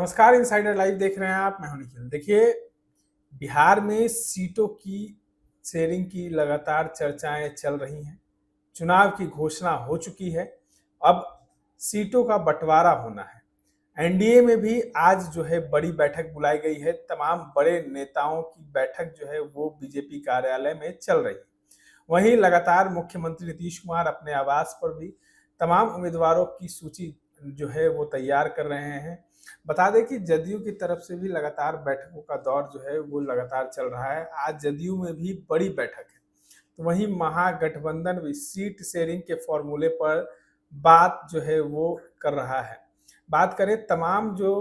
नमस्कार, insider live देख रहे हैं आप। मैं हूं निखिल। देखिए, बिहार में सीटों की शेयरिंग की लगातार चर्चाएं चल रही हैं। चुनाव की घोषणा हो चुकी है। अब सीटों का बंटवारा होना है। एनडीए में भी आज जो है बड़ी बैठक बुलाई गई है। तमाम बड़े नेताओं की बैठक जो है वो बीजेपी कार्यालय में चल रही है। वहीं लगातार मुख्यमंत्री नीतीश कुमार अपने आवास पर भी तमाम उम्मीदवारों की सूची जो है वो तैयार कर रहे हैं। बता दें कि जदयू की तरफ से भी लगातार बैठकों का दौर जो है वो लगातार चल रहा है। आज जदयू में भी बड़ी बैठक है। तो वहीं महागठबंधन भी सीट शेयरिंग के फॉर्मूले पर बात जो है वो कर रहा है। बात करें तमाम जो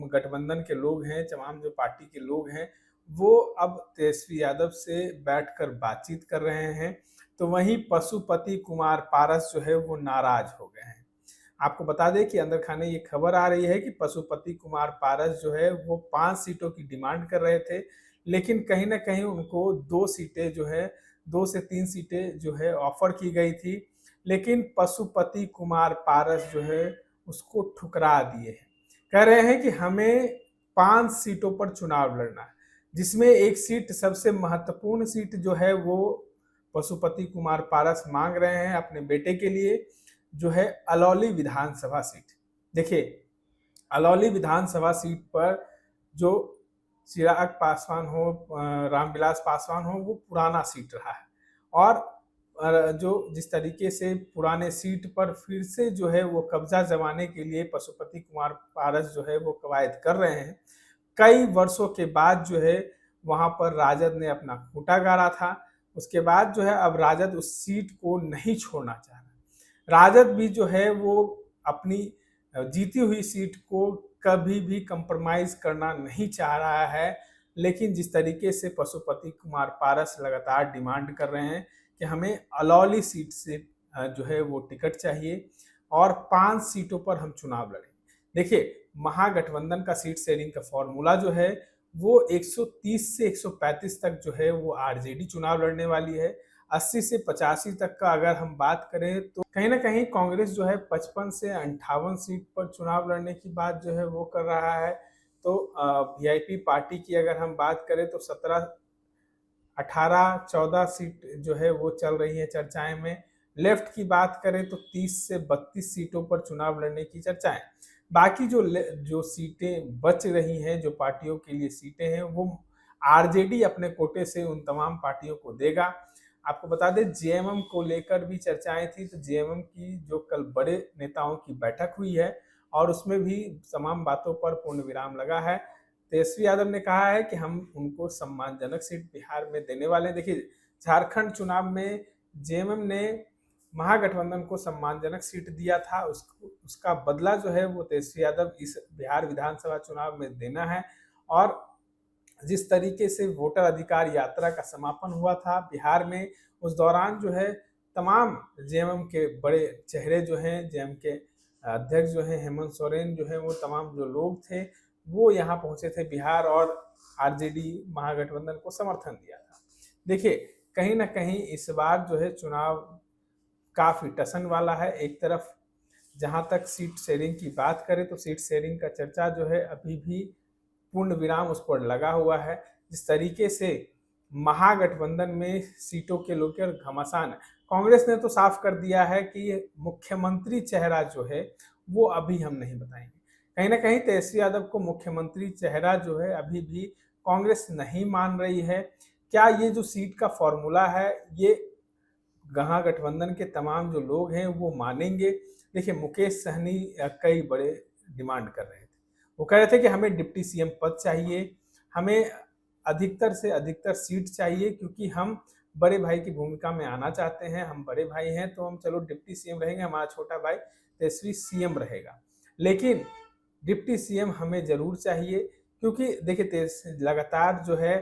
गठबंधन के लोग हैं, तमाम जो पार्टी के लोग हैं, वो अब तेजस्वी यादव से बैठकर बातचीत कर रहे हैं। तो वहीं पशुपति कुमार पारस जो है वो नाराज हो गए हैं। आपको बता दें कि अंदर खाने ये खबर आ रही है कि पशुपति कुमार पारस जो है वो 5 सीटों की डिमांड कर रहे थे, लेकिन कहीं न कहीं उनको 2 सीटें जो है 2 से 3 सीटें जो है ऑफ़र की गई थी, लेकिन पशुपति कुमार पारस जो है उसको ठुकरा दिए हैं। कह रहे हैं कि हमें 5 सीटों पर चुनाव लड़ना है, जिसमें एक सीट सबसे महत्वपूर्ण सीट जो है वो पशुपति कुमार पारस माँग रहे हैं अपने बेटे के लिए, जो है अलौली विधानसभा सीट। देखिए, अलौली विधानसभा सीट पर जो चिराग पासवान हो, रामविलास पासवान हो, वो पुराना सीट रहा है। और जो जिस तरीके से पुराने सीट पर फिर से जो है वो कब्जा जमाने के लिए पशुपति कुमार पारस जो है वो कवायद कर रहे हैं। कई वर्षों के बाद जो है वहाँ पर राजद ने अपना खूंटा गाड़ा था। उसके बाद जो है अब राजद उस सीट को नहीं छोड़ना चाह रहा। राजद भी जो है वो अपनी जीती हुई सीट को कभी भी कंप्रोमाइज करना नहीं चाह रहा है। लेकिन जिस तरीके से पशुपति कुमार पारस लगातार डिमांड कर रहे हैं कि हमें अलौली सीट से जो है वो टिकट चाहिए और 5 सीटों पर हम चुनाव लड़ेंगे। देखिए, महागठबंधन का सीट शेयरिंग का फॉर्मूला जो है वो 130 से 135 तक जो है वो आरजेडी चुनाव लड़ने वाली है। 80 से 85 तक का अगर हम बात करें तो कहीं न कहीं कांग्रेस जो है 55 से 58 सीट पर चुनाव लड़ने की बात जो है वो कर रहा है। तो वीआईपी पार्टी की अगर हम बात करें तो 17, 18, 14 सीट जो है वो चल रही है चर्चाएं में। लेफ्ट की बात करें तो 30 से 32 सीटों पर चुनाव लड़ने की चर्चाएं। बाकी जो सीटें बच रही हैं, जो पार्टियों के लिए सीटें हैं, वो आरजेडी अपने कोटे से उन तमाम पार्टियों को देगा। आपको बता दें जेएमएम को लेकर भी चर्चाएं थी। तो जेएमएम की जो कल बड़े नेताओं की बैठक हुई है और उसमें भी तमाम बातों पर पूर्ण विराम लगा है। तेजस्वी यादव ने कहा है कि हम उनको सम्मानजनक सीट बिहार में देने वाले हैं। देखिए, झारखंड चुनाव में जेएमएम ने महागठबंधन को सम्मानजनक सीट दिया था। उसका बदला जो है वो तेजस्वी यादव इस बिहार विधानसभा चुनाव में देना है। और जिस तरीके से वोटर अधिकार यात्रा का समापन हुआ था बिहार में, उस दौरान जो है तमाम जेएमएम के बड़े चेहरे जो हैं, जेएमएम के अध्यक्ष जो हैं हेमंत सोरेन जो है, वो तमाम जो लोग थे वो यहाँ पहुंचे थे बिहार और आरजेडी महागठबंधन को समर्थन दिया था। देखिए, कहीं ना कहीं इस बार जो है चुनाव काफी टसन वाला है। एक तरफ जहां तक सीट शेयरिंग की बात करें तो सीट शेयरिंग का चर्चा जो है अभी भी पूर्ण विराम उस पर लगा हुआ है। जिस तरीके से महागठबंधन में सीटों के लेकर घमासान है। कांग्रेस ने तो साफ कर दिया है कि मुख्यमंत्री चेहरा जो है वो अभी हम नहीं बताएंगे। कहीं ना कहीं तेजस्वी यादव को मुख्यमंत्री चेहरा जो है अभी भी कांग्रेस नहीं मान रही है। क्या ये जो सीट का फॉर्मूला है ये महागठबंधन के तमाम जो लोग हैं वो मानेंगे? देखिए, मुकेश सहनी कई बड़े डिमांड कर रहे थे। वो कह रहे थे कि हमें डिप्टी सीएम पद चाहिए, हमें अधिकतर से अधिकतर सीट चाहिए, क्योंकि हम बड़े भाई की भूमिका में आना चाहते हैं। हम बड़े भाई हैं तो हम चलो डिप्टी सीएम रहेंगे, हमारा छोटा भाई तेजस्वी सीएम रहेगा। लेकिन डिप्टी सीएम हमें जरूर चाहिए, क्योंकि देखिए लगातार जो है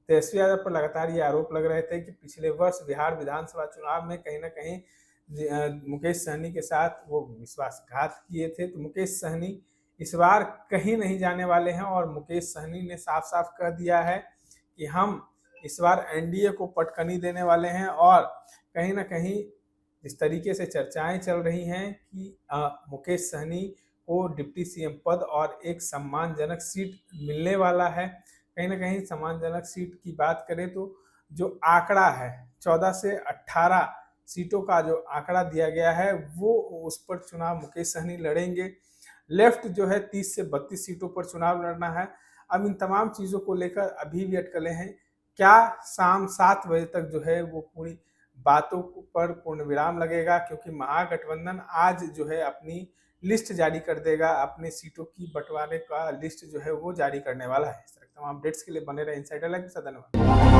तेजस्वी यादव पर लगातार ये आरोप लग रहे थे कि पिछले वर्ष बिहार विधानसभा चुनाव में कहीं ना कहीं मुकेश सहनी के साथ वो विश्वासघात किए थे। तो मुकेश सहनी इस बार कहीं नहीं जाने वाले हैं और मुकेश सहनी ने साफ साफ कह दिया है कि हम इस बार एनडीए को पटकनी देने वाले हैं। और कहीं ना कहीं इस तरीके से चर्चाएं चल रही हैं कि मुकेश सहनी को डिप्टी सीएम पद और एक सम्मानजनक सीट मिलने वाला है। कहीं न कहीं सम्मानजनक सीट की बात करें तो जो आंकड़ा है 14 से 18 सीटों का जो आंकड़ा दिया गया है वो उस पर चुनाव मुकेश सहनी लड़ेंगे। लेफ्ट जो है 30 से 32 सीटों पर चुनाव लड़ना है। अब इन तमाम चीज़ों को लेकर अभी भी अटकलें हैं। क्या शाम 7 बजे तक जो है वो पूरी बातों पर पूर्ण विराम लगेगा, क्योंकि महागठबंधन आज जो है अपनी लिस्ट जारी कर देगा, अपनी सीटों की बंटवारे का लिस्ट जो है वो जारी करने वाला है। इस तरह के तमाम अपडेट्स के लिए बने रहे इनसाइडर लाइव के साथ। धन्यवाद।